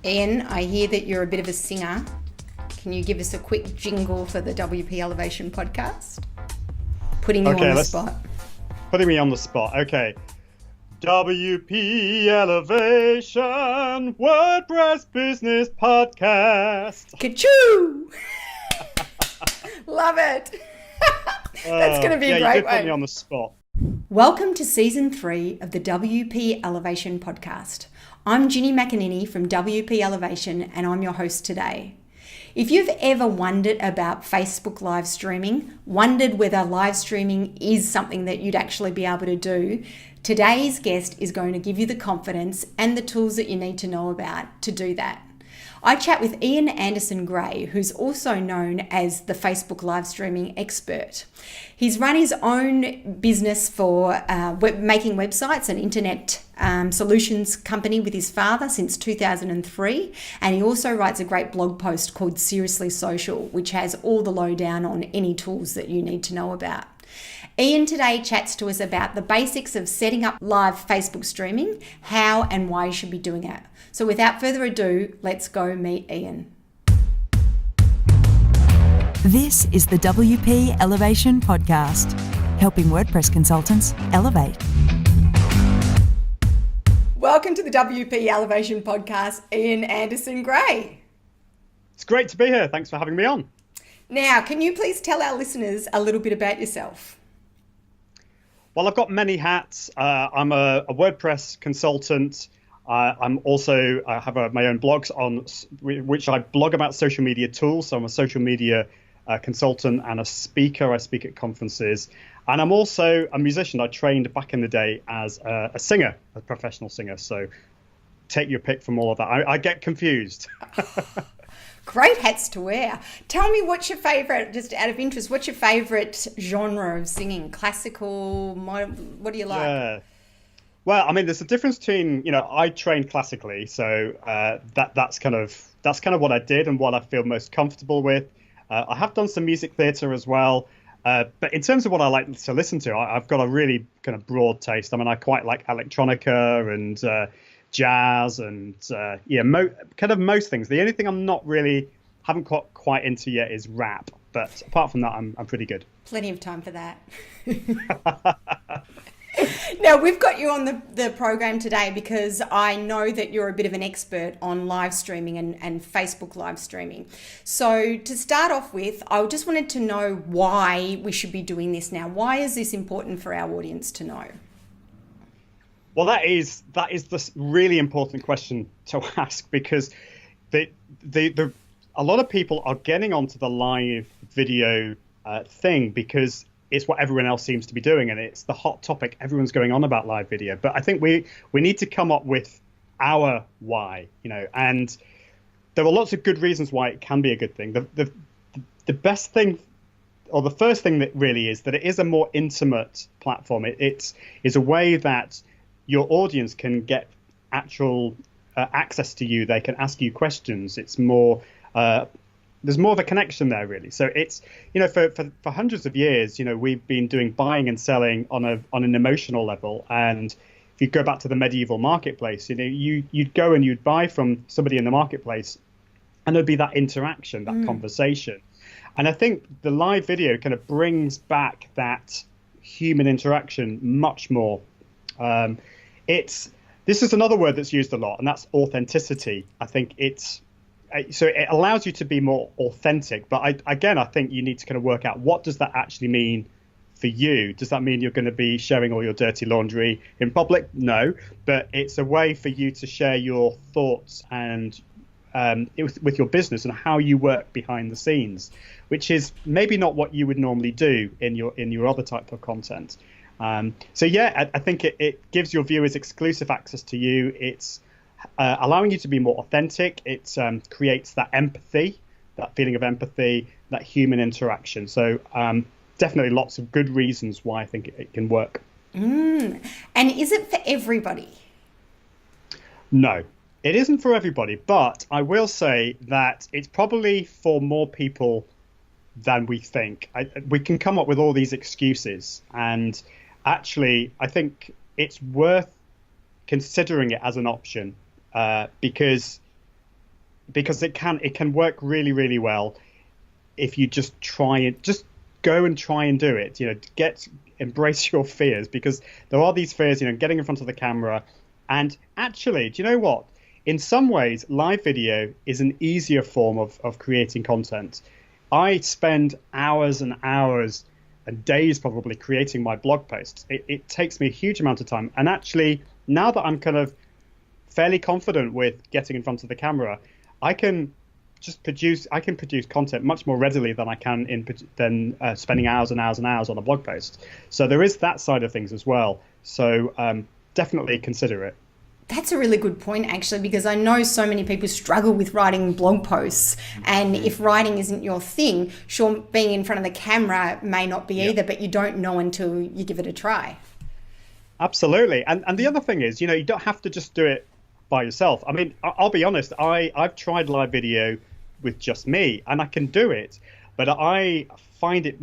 Ian, I hear that you're a bit of a singer. Can you give us a quick jingle for the WP Elevation podcast? Putting you on the spot. Putting me on the spot. Okay. WP Elevation WordPress Business Podcast. Ka-choo! Love it. That's going to be a great you did one. put me on the spot. Welcome to Season 3 of the WP Elevation podcast. I'm Ginny McEnany from WP Elevation and I'm your host today. If you've ever wondered about Facebook live streaming, wondered whether live streaming is something that you'd actually be able to do, today's guest is going to give you the confidence and the tools that you need to know about to do that. I chat with Ian Anderson-Gray, who's also known as the Facebook live streaming expert. He's run his own business for making websites, an internet solutions company with his father since 2003. And he also writes a great blog post called Seriously Social, which has all the lowdown on any tools that you need to know about. Ian today chats to us about the basics of setting up live Facebook streaming, how and why you should be doing it. So without further ado, let's go meet Ian. This is the WP Elevation Podcast, helping WordPress consultants elevate. Welcome to the WP Elevation Podcast, Ian Anderson-Gray. It's great to be here. Thanks for having me on. Now, can you please tell our listeners a little bit about yourself? Well, I've got many hats. I'm a WordPress consultant. I'm also, I have my own blogs on which I blog about social media tools. So I'm a social media consultant and a speaker. I speak at conferences. And I'm also a musician. I trained back in the day as a singer, a professional singer. So take your pick from all of that. I get confused. Great hats to wear. Tell me, what's your favourite, just out of interest, what's your favourite genre of singing? Classical, modern, what do you like? Yeah. Well, I mean, there's a difference between, I trained classically, so that's kind of what I did and what I feel most comfortable with. I have done some music theatre as well, but in terms of what I like to listen to, I've got a really kind of broad taste. I mean, I quite like electronica and jazz and kind of most things. The only thing haven't got quite into yet is rap, but apart from that, I'm pretty good. Plenty of time for that. Now, we've got you on the program today because I know that you're a bit of an expert on live streaming and Facebook live streaming. So to start off with, I just wanted to know why we should be doing this now. Why is this important for our audience to know? Well, that is the really important question to ask, because a lot of people are getting onto the live video thing because it's what everyone else seems to be doing, and it's the hot topic. Everyone's going on about live video, but I think we need to come up with our why, and there are lots of good reasons why it can be a good thing. The best thing, or the first thing that really is that it is a more intimate platform. It is a way that your audience can get actual access to you. They can ask you questions. It's more, there's more of a connection there, really. So it's, for hundreds of years, we've been doing buying and selling on an emotional level. And if you go back to the medieval marketplace, you'd go and you'd buy from somebody in the marketplace, and there'd be that interaction, that conversation. And I think the live video kind of brings back that human interaction much more. This is another word that's used a lot, and that's authenticity. I think so it allows you to be more authentic. But I think you need to kind of work out, what does that actually mean for you? Does that mean you're going to be sharing all your dirty laundry in public? No, but it's a way for you to share your thoughts and with your business and how you work behind the scenes, which is maybe not what you would normally do in your other type of content. I think it gives your viewers exclusive access to you. It's allowing you to be more authentic. It creates that empathy, that feeling of empathy, that human interaction. So definitely lots of good reasons why I think it can work. And is it for everybody? No, it isn't for everybody. But I will say that it's probably for more people than we think. We can come up with all these excuses, and actually, I think it's worth considering it as an option, because because it can work really, really well if you just go and try and do it. Embrace your fears, because there are these fears, getting in front of the camera. And actually, do you know what? In some ways, live video is an easier form of creating content. I spend hours and hours and days probably creating my blog posts. It takes me a huge amount of time. And actually, now that I'm kind of fairly confident with getting in front of the camera, I can produce content much more readily than I can spending hours and hours and hours on a blog post. So there is that side of things as well. So definitely consider it. That's a really good point, actually, because I know so many people struggle with writing blog posts. And if writing isn't your thing, sure, being in front of the camera may not be either, but you don't know until you give it a try. Absolutely. And the other thing is, you don't have to just do it by yourself. I mean, I'll be honest, I've tried live video with just me, and I can do it, but I find it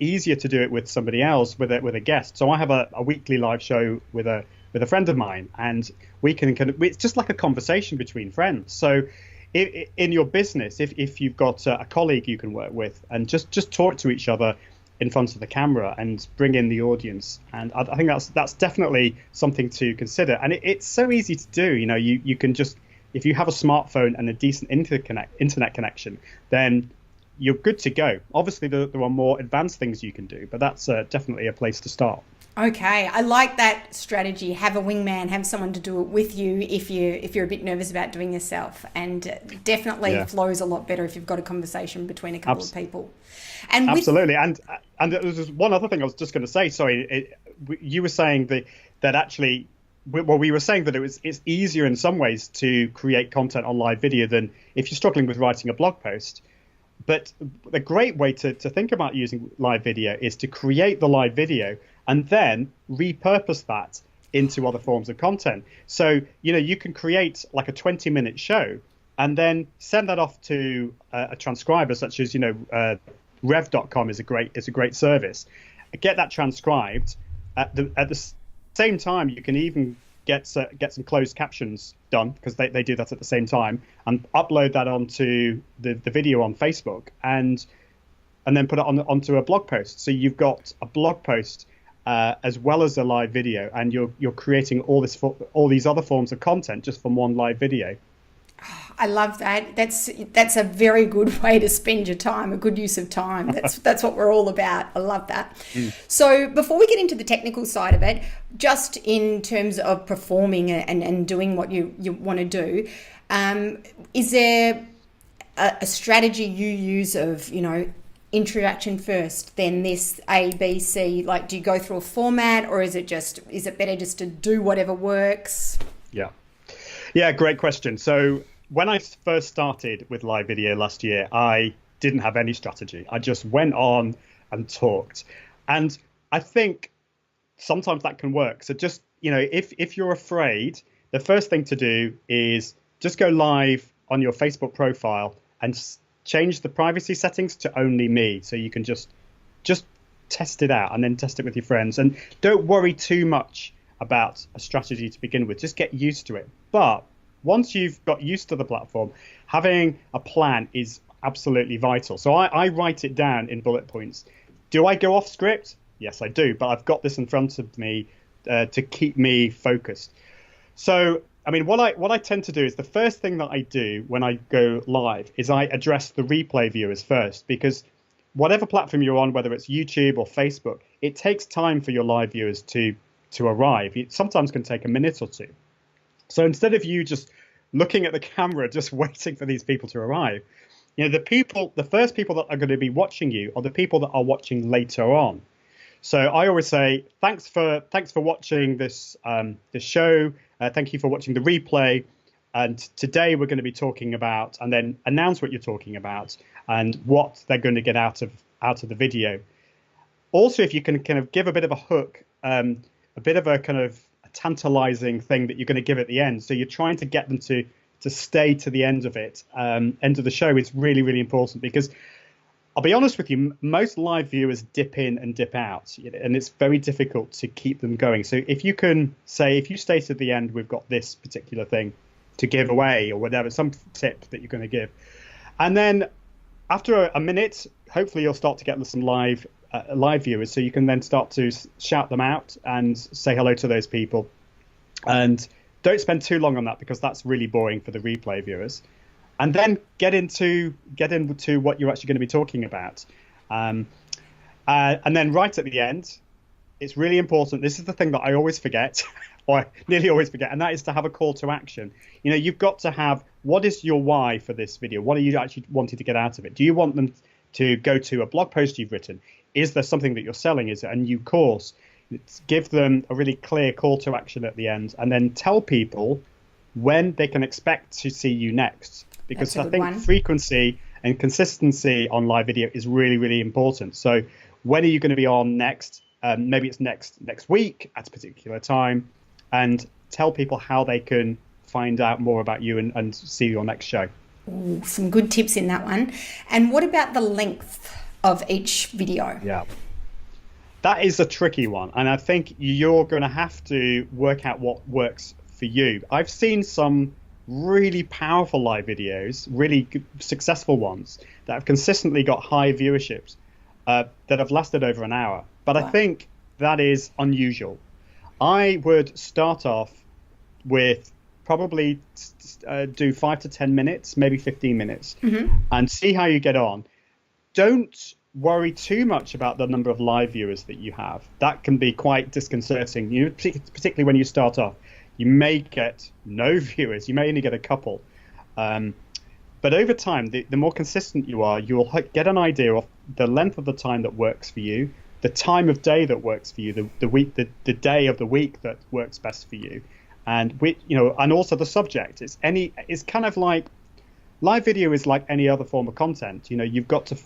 easier to do it with somebody else, with a guest. So I have a weekly live show with a friend of mine, and it's just like a conversation between friends. So in your business, if you've got a colleague you can work with, and just talk to each other in front of the camera and bring in the audience. And I think that's definitely something to consider. And it's so easy to do. You can just, if you have a smartphone and a decent internet connection, then you're good to go. Obviously, there are more advanced things you can do, but that's definitely a place to start. Okay, I like that strategy. Have a wingman, have someone to do it with you if you're a bit nervous about doing yourself, and definitely flows a lot better if you've got a conversation between a couple of people. And absolutely, and there's one other thing I was just going to say. Sorry, you were saying that actually, we were saying that it's easier in some ways to create content on live video than if you're struggling with writing a blog post. But a great way to think about using live video is to create the live video and then repurpose that into other forms of content. So, you can create like a 20-minute show and then send that off to a transcriber, such as, rev.com is a great service. Get that transcribed. At the same time, you can even get some closed captions done, because they do that at the same time, and upload that onto the video on Facebook, and then put it onto a blog post. So you've got a blog post as well as a live video, and you're creating all these other forms of content just from one live video. I love that. That's a very good way to spend your time, a good use of time. That's what we're all about. I love that. So before we get into the technical side of it, just in terms of performing and doing what you want to do, is there a strategy you use of, introduction first, then this A, B, C? Like, do you go through a format, or is it better just to do whatever works? Yeah, great question. So when I first started with live video last year, I didn't have any strategy. I just went on and talked. And I think sometimes that can work. So just, if you're afraid, the first thing to do is just go live on your Facebook profile and change the privacy settings to only me. So you can just test it out and then test it with your friends. And don't worry too much about a strategy to begin with. Just get used to it. But once you've got used to the platform, having a plan is absolutely vital. So I write it down in bullet points. Do I go off script? Yes, I do. But I've got this in front of me to keep me focused. So, I mean, what I tend to do is the first thing that I do when I go live is I address the replay viewers first, because whatever platform you're on, whether it's YouTube or Facebook, it takes time for your live viewers to arrive. It sometimes can take a minute or two. So instead of you just looking at the camera, just waiting for these people to arrive, the first people that are going to be watching you are the people that are watching later on. So I always say, thanks for watching this show. Thank you for watching the replay. And today we're going to be talking about, and then announce what you're talking about and what they're going to get out of the video. Also, if you can kind of give a bit of a hook, a bit of a kind of tantalizing thing that you're going to give at the end. So you're trying to get them to stay to the end of it. End of the show is really, really important, because I'll be honest with you, most live viewers dip in and dip out, and it's very difficult to keep them going. So if you can say, if you stay to the end, we've got this particular thing, give away or whatever, some tip that you're going to give. And then after a minute, hopefully you'll start to get some live viewers, so you can then start to shout them out and say hello to those people. And don't spend too long on that, because that's really boring for the replay viewers. And then get into what you're actually going to be talking about. And then right at the end, it's really important. This is the thing that I always forget, or I nearly always forget, and that is to have a call to action. You know, you've got to have, what is your why for this video? What are you actually wanting to get out of it? Do you want them to go to a blog post you've written? Is there something that you're selling? Is it a new course? Give them a really clear call to action at the end, and then tell people when they can expect to see you next. Because I think frequency and consistency on live video is really, really important. So when are you going to be on next? Maybe it's next week at a particular time, and tell people how they can find out more about you and see your next show. Ooh, some good tips in that one. And what about the length of each video? Yeah, that is a tricky one, and I think you're going to have to work out what works for you. I've seen some really powerful live videos, really successful ones that have consistently got high viewerships that have lasted over an hour. But wow. I think that is unusual. I would start off with probably do 5 to 10 minutes, maybe 15 minutes, and see how you get on. Don't worry too much about the number of live viewers that you have. That can be quite disconcerting, particularly when you start off. You may get no viewers. You may only get a couple. But over time, the more consistent you are, you'll get an idea of the length of the time that works for you, the time of day that works for you, the day of the week that works best for you, and and also the subject. It's kind of like live video is like any other form of content. You've got to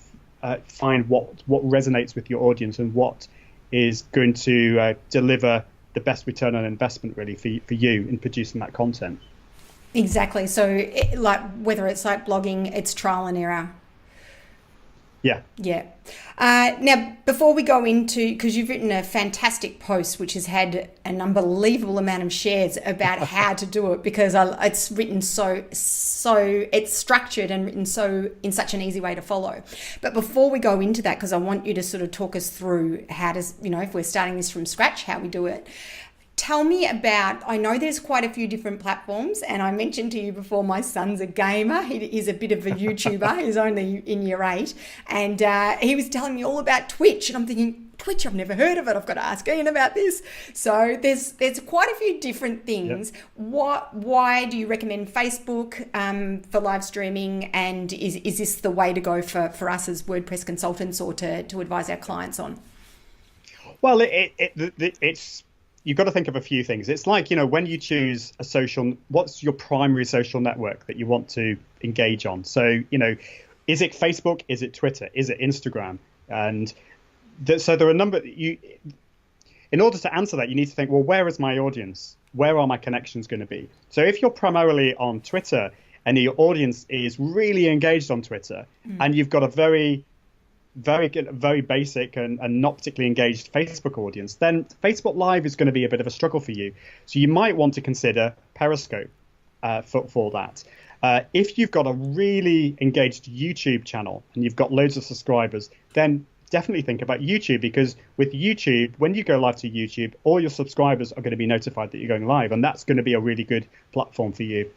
find what resonates with your audience and what is going to deliver the best return on investment, really, for you in producing that content. Exactly. So whether it's like blogging, it's trial and error. Yeah. Now, before we go into, because you've written a fantastic post which has had an unbelievable amount of shares about how to do it, because it's written so it's structured and written in such an easy way to follow. But before we go into that, because I want you to sort of talk us through how does, if we're starting this from scratch, how we do it. Tell me about, I know there's quite a few different platforms, and I mentioned to you before, my son's a gamer. He is a bit of a YouTuber. He's only in year 8. And he was telling me all about Twitch. And I'm thinking, Twitch, I've never heard of it. I've got to ask Ian about this. So there's quite a few different things. Yep. Why do you recommend Facebook for live streaming? And is this the way to go for us as WordPress consultants, or to advise our clients on? Well, it's... You've got to think of a few things. It's like, when you choose what's your primary social network that you want to engage on? So, is it Facebook? Is it Twitter? Is it Instagram? And so there are a number. In order to answer that, you need to think, well, where is my audience? Where are my connections going to be? So if you're primarily on Twitter and your audience is really engaged on Twitter, and you've got a very good, very basic and not particularly engaged Facebook audience, then Facebook Live is going to be a bit of a struggle for you. So you might want to consider Periscope for that. If you've got a really engaged YouTube channel and you've got loads of subscribers, then definitely think about YouTube, because with YouTube, when you go live to YouTube, all your subscribers are going to be notified that you're going live, and that's going to be a really good platform for you.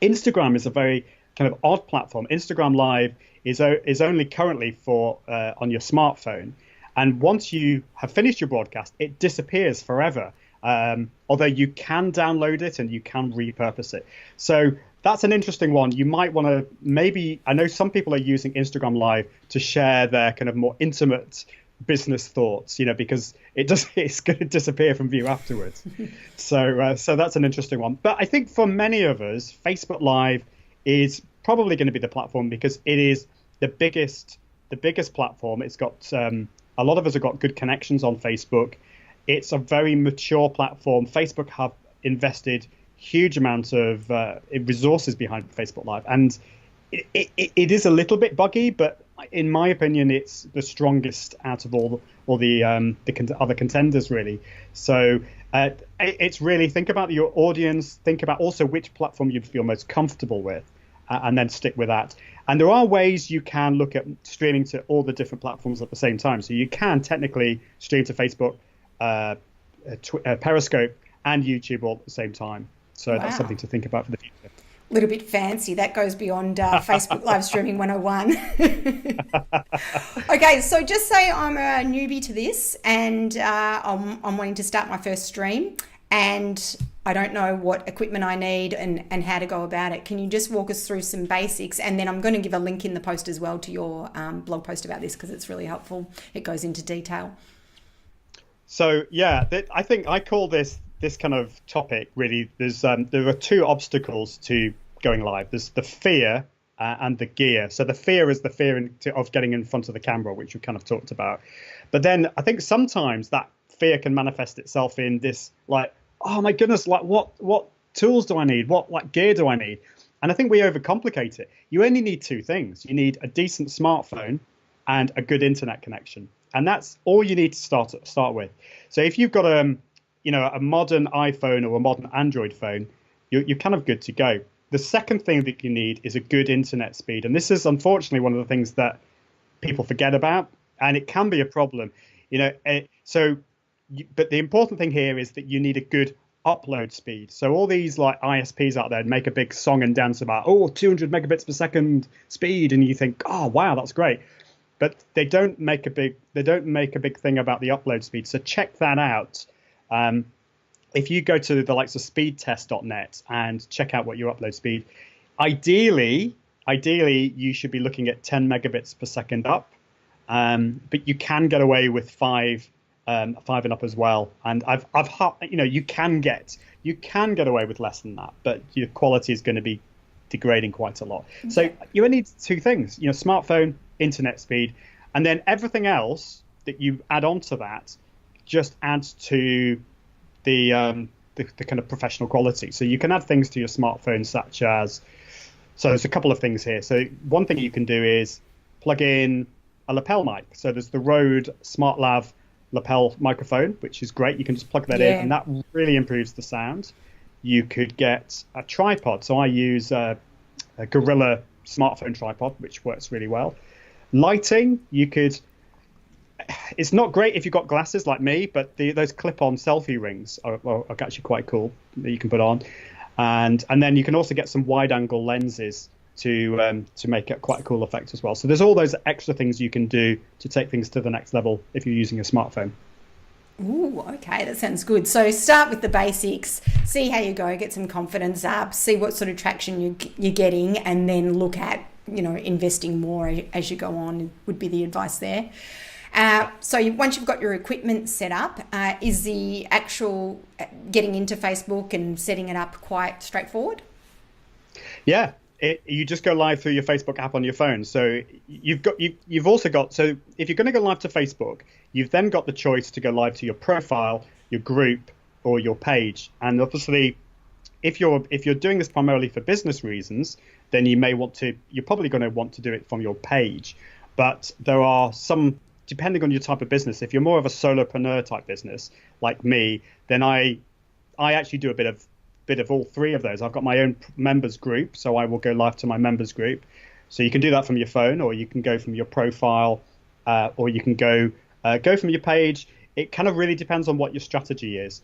Instagram is a very kind of odd platform. Instagram Live is only currently for on your smartphone, and once you have finished your broadcast, it disappears forever. Although you can download it and you can repurpose it. So that's an interesting one. You might want to I know some people are using Instagram Live to share their kind of more intimate business thoughts, because it's going to disappear from view afterwards. So that's an interesting one. But I think for many of us, Facebook Live is probably going to be the platform, because it is the biggest platform. It's got a lot of us have got good connections on Facebook. It's a very mature platform. Facebook have invested huge amounts of resources behind Facebook Live, and it is a little bit buggy, but in my opinion, it's the strongest out of all the other contenders, really. So it's really think about your audience, think about also which platform you'd feel most comfortable with, and then stick with that. And there are ways you can look at streaming to all the different platforms at the same time. So you can technically stream to Facebook, Periscope, and YouTube all at the same time. So that's something to think about for the future. A little bit fancy. That goes beyond Facebook live streaming 101. Okay, so just say I'm a newbie to this and I'm wanting to start my first stream and I don't know what equipment I need and how to go about it. Can you just walk us through some basics? And then I'm going to give a link in the post as well to your blog post about this because it's really helpful. It goes into detail. So, yeah, I think I call this kind of topic really, there are two obstacles to going live. There's the fear and the gear. So the fear is the fear of getting in front of the camera, which we kind of talked about. But then I think sometimes that fear can manifest itself in this like, oh my goodness, like what tools do I need? What gear do I need? And I think we overcomplicate it. You only need two things. You need a decent smartphone and a good internet connection. And that's all you need to start with. So if you've got a modern iPhone or a modern Android phone, you're kind of good to go. The second thing that you need is a good internet speed. And this is unfortunately one of the things that people forget about, and it can be a problem. But the important thing here is that you need a good upload speed. So all these like ISPs out there make a big song and dance about 200 megabits per second speed, and you think, oh wow, that's great. But they don't make a big thing about the upload speed. So check that out. If you go to the likes of speedtest.net and check out what your upload speed, ideally you should be looking at 10 megabits per second up, but you can get away with 5 and up as well. And you can get away with less than that, but your quality is going to be degrading quite a lot. So you only need two things: smartphone, internet speed, and then everything else that you add on to that just adds to the kind of professional quality. So you can add things to your smartphone such as, so there's a couple of things here. So one thing you can do is plug in a lapel mic. So there's the Rode SmartLav lapel microphone, which is great. You can just plug that in and that really improves the sound. You could get a tripod. So I use a Gorilla smartphone tripod, which works really well. Lighting, it's not great if you've got glasses like me, but those clip-on selfie rings are actually quite cool that you can put on. And then you can also get some wide-angle lenses to make it quite a cool effect as well. So there's all those extra things you can do to take things to the next level if you're using a smartphone. Ooh, okay, that sounds good. So start with the basics, see how you go, get some confidence up, see what sort of traction you're getting, and then look at, investing more as you go on would be the advice there. So once you've got your equipment set up, is the actual getting into Facebook and setting it up quite straightforward? Yeah, you just go live through your Facebook app on your phone. So you've also got, so if you're going to go live to Facebook, you've then got the choice to go live to your profile, your group, or your page. And obviously, if you're doing this primarily for business reasons, then you're probably going to want to do it from your page. But there are some, depending on your type of business, if you're more of a solopreneur type business like me, then I actually do a bit of all three of those. I've got my own members group, so I will go live to my members group. So you can do that from your phone, or you can go from your profile, or you can go from your page. It kind of really depends on what your strategy is.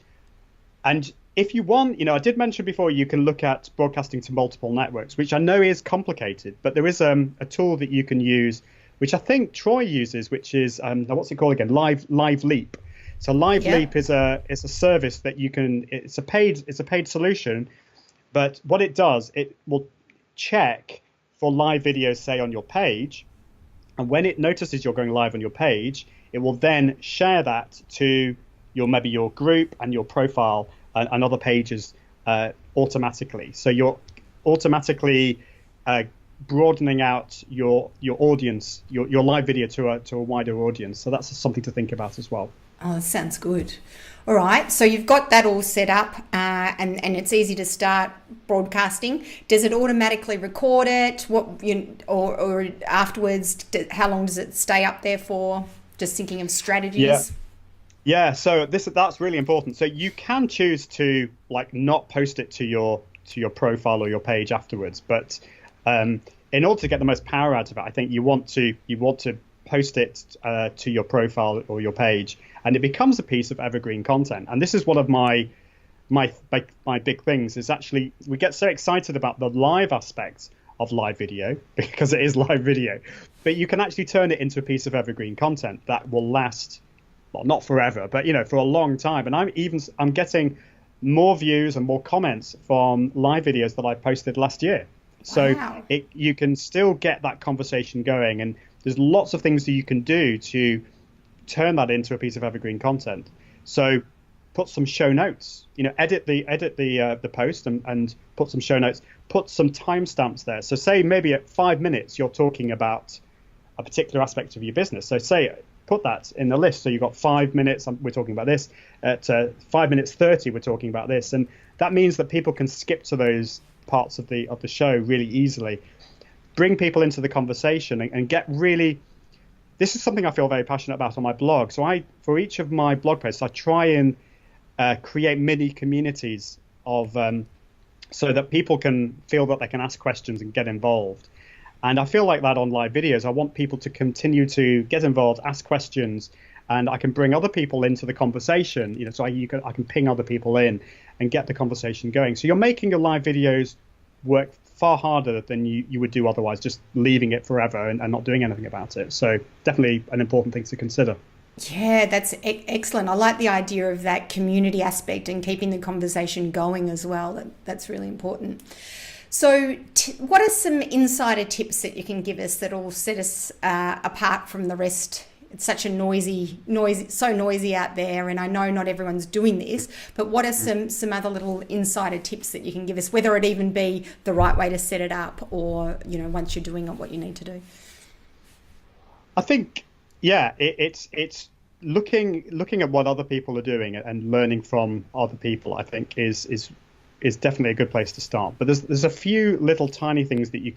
And if you want, I did mention before, you can look at broadcasting to multiple networks, which I know is complicated, but there is a tool that you can use, which I think Troy uses, which is what's it called again? Live Leap. So Live Leap is a service that you can. It's a paid solution, but what it does, it will check for live videos, say on your page, and when it notices you're going live on your page, it will then share that to maybe your group and your profile and other pages automatically. So you're automatically broadening out your audience, your live video to a wider audience. So that's something to think about as well. Oh, that sounds good. All right, so you've got that all set up, and it's easy to start broadcasting, does it automatically record it? Or afterwards, how long does it stay up there for? Just thinking of strategies. Yeah. So that's really important. So you can choose to not post it to your profile or your page afterwards, but in order to get the most power out of it, I think you want to post it to your profile or your page, and it becomes a piece of evergreen content. And this is one of my big things, is actually we get so excited about the live aspects of live video because it is live video, but you can actually turn it into a piece of evergreen content that will last, well, not forever, but for a long time. And I'm getting more views and more comments from live videos that I posted last year. So wow. You can still get that conversation going, and there's lots of things that you can do to turn that into a piece of evergreen content. So put some show notes, edit the post and put some show notes, put some timestamps there. So say maybe at 5 minutes you're talking about a particular aspect of your business. So put that in the list. So you've got 5 minutes, we're talking about this. At 5 minutes 30, we're talking about this. And that means that people can skip to those parts of the show really easily. Bring people into the conversation and get really. This is something I feel very passionate about on my blog. So for each of my blog posts, I try and create mini communities of so that people can feel that they can ask questions and get involved. And I feel like that on live videos. I want people to continue to get involved, ask questions, and I can bring other people into the conversation. So I can ping other people in and get the conversation going. So you're making your live videos work far harder than you would do otherwise, just leaving it forever and not doing anything about it. So definitely an important thing to consider. Yeah, that's excellent. I like the idea of that community aspect and keeping the conversation going as well. That's really important. So what are some insider tips that you can give us that will set us apart from the rest? It's such a noisy, so noisy out there, and I know not everyone's doing this, but what are some other little insider tips that you can give us, whether it even be the right way to set it up or, once you're doing what you need to do? I think, it's looking at what other people are doing and learning from other people, I think is definitely a good place to start. But there's a few little tiny things that you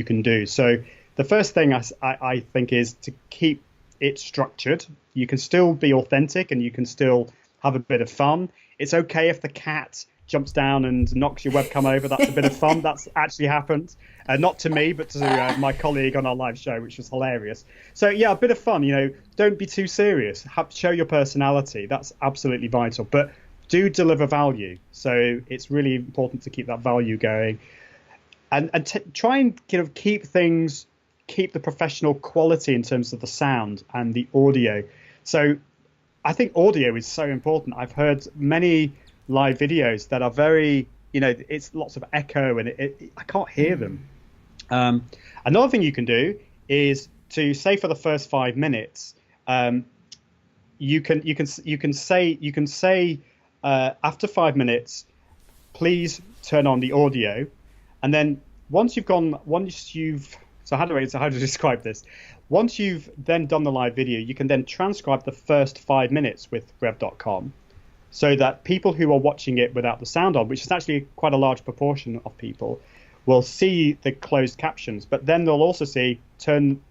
can do. So the first thing I think is to keep it structured. You can still be authentic and you can still have a bit of fun. It's okay if the cat jumps down and knocks your webcam over. That's a bit of fun. That's actually happened. Not to me, but to my colleague on our live show, which was hilarious. So yeah, a bit of fun. Don't be too serious. Show your personality. That's absolutely vital. But do deliver value. So it's really important to keep that value going, and try and keep the professional quality in terms of the sound and the audio. So I think audio is so important. I've heard many live videos that are very, it's lots of echo and I can't hear them. Another thing you can do is to say for the first 5 minutes, you can say after 5 minutes, please turn on the audio, and then so how to describe this? Once you've then done the live video, you can then transcribe the first 5 minutes with Rev.com, so that people who are watching it without the sound on, which is actually quite a large proportion of people, will see the closed captions, but then they'll also see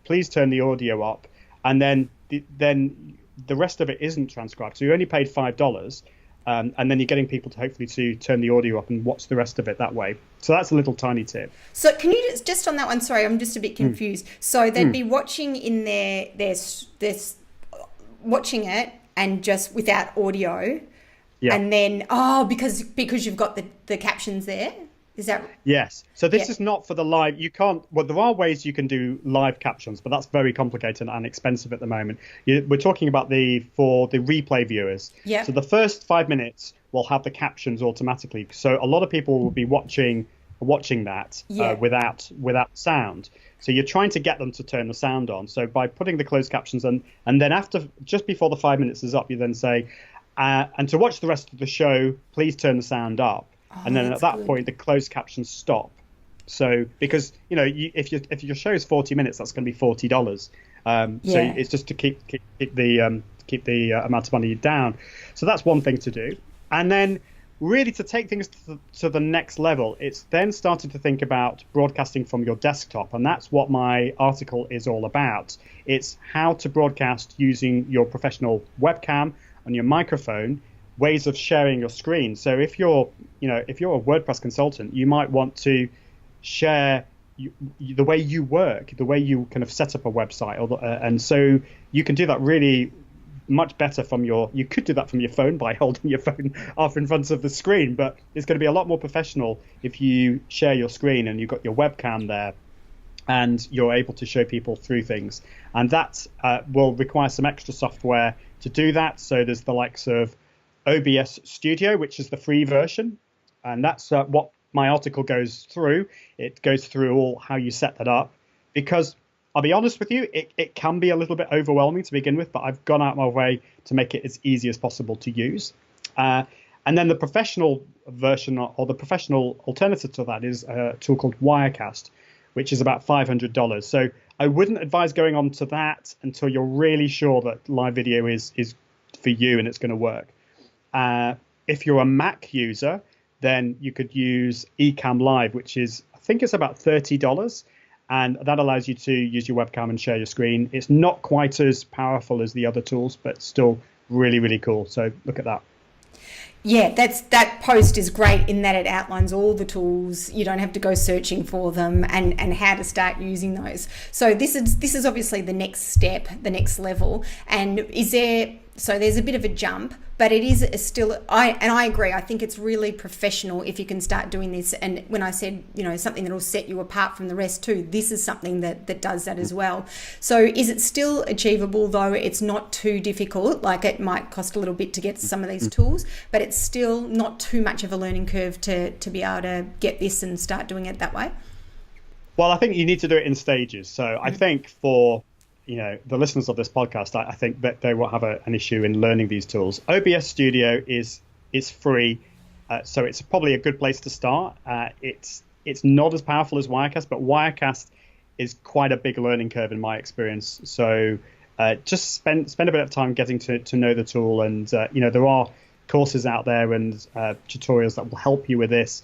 please turn the audio up, and then the rest of it isn't transcribed. So you only paid $5. And then you're getting people to hopefully to turn the audio up and watch the rest of it that way. So that's a little tiny tip. So can you just on that one, sorry, I'm just a bit confused. So they'd be watching in their watching it and just without audio. Yeah. And then, because you've got the captions there. Is that? Yes. So this is not for the live. You can't. Well, there are ways you can do live captions, but that's very complicated and expensive at the moment. We're talking about for the replay viewers. Yeah. So the first 5 minutes will have the captions automatically. So a lot of people will be watching that without sound. So you're trying to get them to turn the sound on. So by putting the closed captions on, and then just before the 5 minutes is up, you then say, and to watch the rest of the show, please turn the sound up. And then at that point, the closed captions stop. So because if your show is 40 minutes, that's going to be $40. So it's just to keep the amount of money down. So that's one thing to do. And then really, to take things to the next level, it's then starting to think about broadcasting from your desktop. And that's what my article is all about. It's how to broadcast using your professional webcam and your microphone, ways of sharing your screen. So if you're a WordPress consultant, you might want to share the way you work, the way you kind of set up a website, and so you can do that really much better you could do that from your phone by holding your phone off in front of the screen, but it's going to be a lot more professional if you share your screen and you've got your webcam there and you're able to show people through things. And that will require some extra software to do that. So there's the likes of OBS Studio, which is the free version, and that's what my article goes through. It goes through all how you set that up, because I'll be honest with you, it can be a little bit overwhelming to begin with, but I've gone out my way to make it as easy as possible to use. And then the professional version, or the professional alternative to that, is a tool called Wirecast, which is about $500. So I wouldn't advise going on to that until you're really sure that live video is for you and it's going to work. If you're a Mac user, then you could use Ecamm Live, which is, I think it's about $30. And that allows you to use your webcam and share your screen. It's not quite as powerful as the other tools, but still really, really cool. So look at that. Yeah, that post is great in that it outlines all the tools. You don't have to go searching for them, and how to start using those. So this is obviously the next step, the next level. And there's a bit of a jump, but it is still, I agree. I think it's really professional if you can start doing this. And when I said, something that will set you apart from the rest too, this is something that does that as well. So is it still achievable, though? It's not too difficult. Like, it might cost a little bit to get some of these tools, but it's still not too much of a learning curve to be able to get this and start doing it that way. Well, I think you need to do it in stages. So I think for the listeners of this podcast, I think that they will have an issue in learning these tools. OBS Studio is free, so it's probably a good place to start. It's not as powerful as Wirecast, but Wirecast is quite a big learning curve in my experience. So just spend a bit of time getting to know the tool, and there are courses out there and tutorials that will help you with this.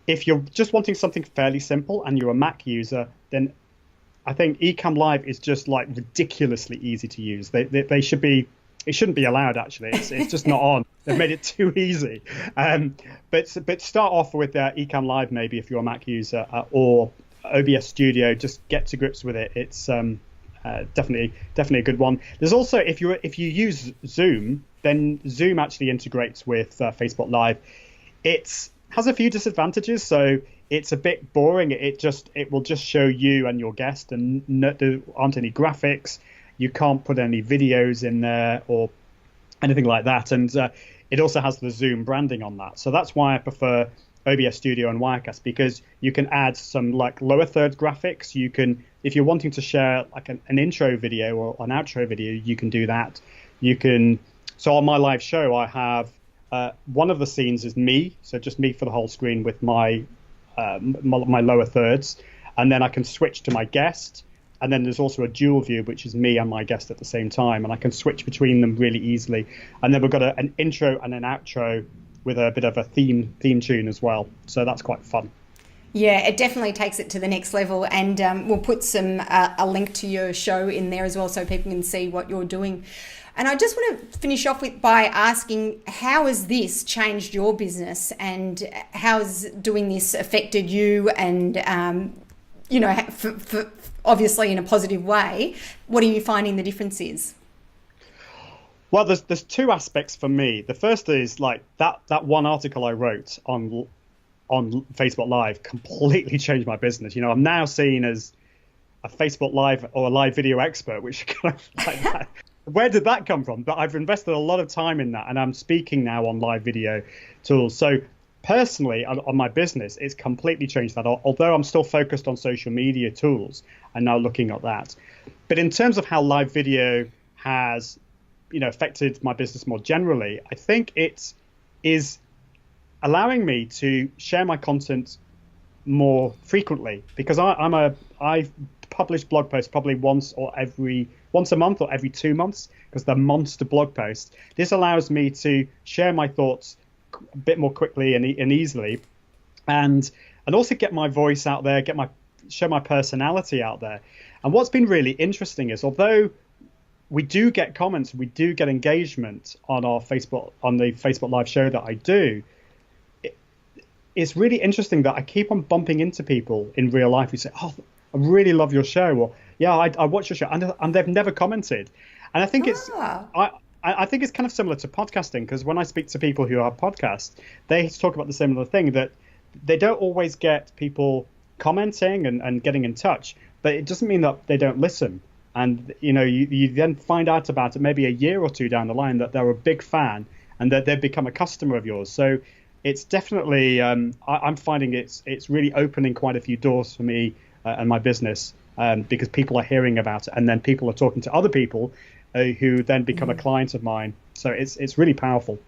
If you're just wanting something fairly simple and you're a Mac user, then I think Ecamm Live is just like ridiculously easy to use. They should be. It shouldn't be allowed, actually. It's just not on. They've made it too easy. But start off with Ecamm Live maybe if you're a Mac user, or OBS Studio. Just get to grips with it. It's definitely a good one. There's also, if you use Zoom, then Zoom actually integrates with Facebook Live. It has a few disadvantages. So it's a bit boring. It will just show you and your guest, and there aren't any graphics. You can't put any videos in there or anything like that. And it also has the Zoom branding on that. So that's why I prefer OBS Studio and Wirecast, because you can add some like lower third graphics. You can, if you're wanting to share like an intro video or an outro video, you can do that. So on my live show, I have one of the scenes is me. So just me for the whole screen with my lower thirds, and then I can switch to my guest, and then there's also a dual view, which is me and my guest at the same time, and I can switch between them really easily. And then we've got an intro and an outro with a bit of a theme tune as well, so that's quite fun. Yeah, it definitely takes it to the next level, and we'll put a link to your show in there as well, so people can see what you're doing. And I just want to finish off by asking, how has this changed your business, and how has doing this affected you? And, for obviously in a positive way, what are you finding the difference is? Well, there's two aspects for me. The first is like that one article I wrote on Facebook Live completely changed my business. I'm now seen as a Facebook Live or a live video expert, which kind of like that. Where did that come from? But I've invested a lot of time in that, and I'm speaking now on live video tools. So personally, on my business, it's completely changed that. Although I'm still focused on social media tools, I'm now looking at that. But in terms of how live video has, affected my business more generally, I think it is allowing me to share my content more frequently, because I publish blog posts probably once a month or every 2 months, because they're monster blog posts. This allows me to share my thoughts a bit more quickly and easily, and also get my voice out there, show my personality out there. And what's been really interesting is, although we do get comments, we do get engagement on the Facebook Live show that I do, it's really interesting that I keep on bumping into people in real life who say, "Oh, I really love your show," or "Yeah, I watch your show," and they've never commented. And I think I think it's kind of similar to podcasting, because when I speak to people who have podcasts, they talk about the similar thing, that they don't always get people commenting and getting in touch, but it doesn't mean that they don't listen. And you then find out about it maybe a year or two down the line that they're a big fan and that they've become a customer of yours. So it's definitely I'm finding it's really opening quite a few doors for me and my business, because people are hearing about it, and then people are talking to other people who then become a client of mine. So it's really powerful.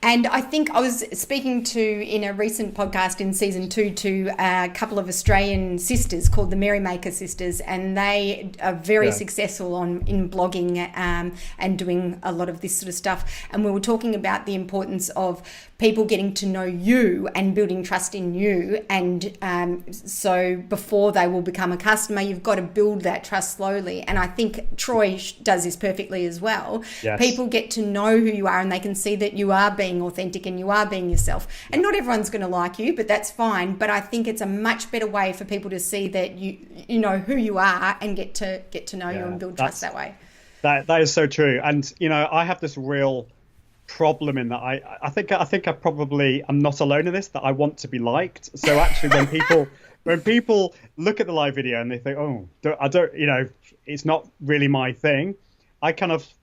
And I think I was speaking in a recent podcast in season 2 to a couple of Australian sisters called the Merrymaker Sisters, and they are very successful in blogging and doing a lot of this sort of stuff. And we were talking about the importance of people getting to know you and building trust in you. And so before they will become a customer, you've got to build that trust slowly. And I think Troy does this perfectly as well. Yes. People get to know who you are, and they can see that you are being authentic and you are being yourself. And not everyone's going to like you, but that's fine. But I think it's a much better way for people to see that you know who you are and get to know you and build trust that way. That is so true. And I have this real problem in that I think I'm not alone in this, that I want to be liked. So actually when people look at the live video and they think, "Oh, I don't it's not really my thing," I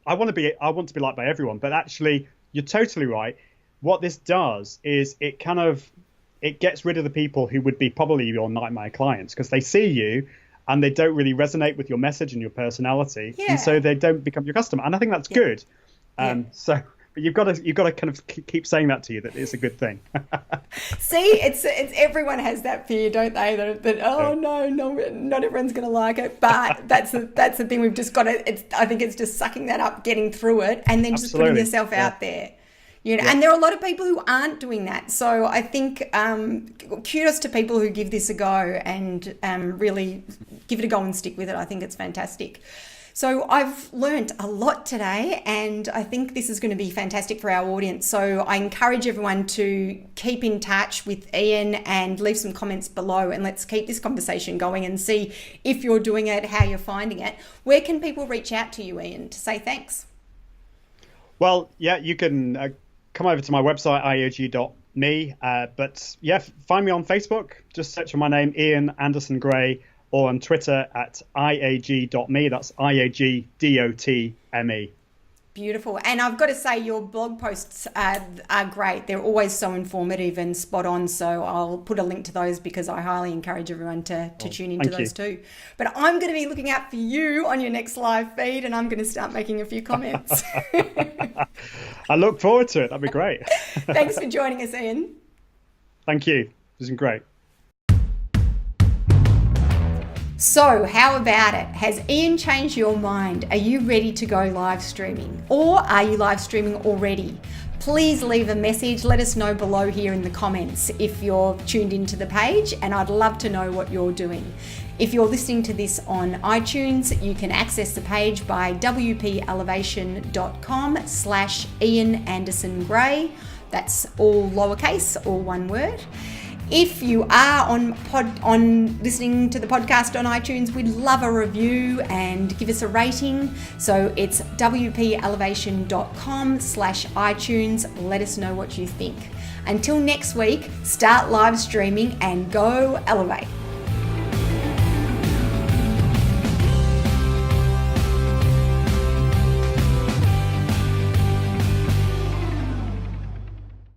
want to be liked by everyone. But actually, you're totally right. What this does is it gets rid of the people who would be probably your nightmare clients, because they see you and they don't really resonate with your message and your personality, and so they don't become your customer. And I think that's good. So, but you've got to kind of keep saying that to you, that it's a good thing. See, it's everyone has that fear, don't they? That no, not everyone's going to like it. But that's the thing. We've just got to. I think it's just sucking that up, getting through it, and then just putting yourself out there. And there are a lot of people who aren't doing that. So I think kudos to people who give this a go and really give it a go and stick with it. I think it's fantastic. So I've learnt a lot today, and I think this is going to be fantastic for our audience. So I encourage everyone to keep in touch with Ian and leave some comments below, and let's keep this conversation going and see if you're doing it, how you're finding it. Where can people reach out to you, Ian, to say thanks? Well, you can come over to my website, iog.me. But find me on Facebook. Just search for my name, Ian Anderson Gray, or on Twitter at iag.me. That's IAGDOTME. Beautiful. And I've got to say, your blog posts are great. They're always so informative and spot on. So I'll put a link to those, because I highly encourage everyone to tune into those too. But I'm going to be looking out for you on your next live feed, and I'm going to start making a few comments. I look forward to it. That'd be great. Thanks for joining us, Ian. Thank you. This has been great. So how about it? Has Ian changed your mind? Are you ready to go live streaming? Or are you live streaming already? Please leave a message. Let us know below here in the comments if you're tuned into the page, and I'd love to know what you're doing. If you're listening to this on iTunes, you can access the page by wpelevation.com/Ian Anderson Gray. That's all lowercase, all one word. If you are on listening to the podcast on iTunes, we'd love a review and give us a rating. So it's wpelevation.com/iTunes. Let us know what you think. Until next week, start live streaming and go elevate.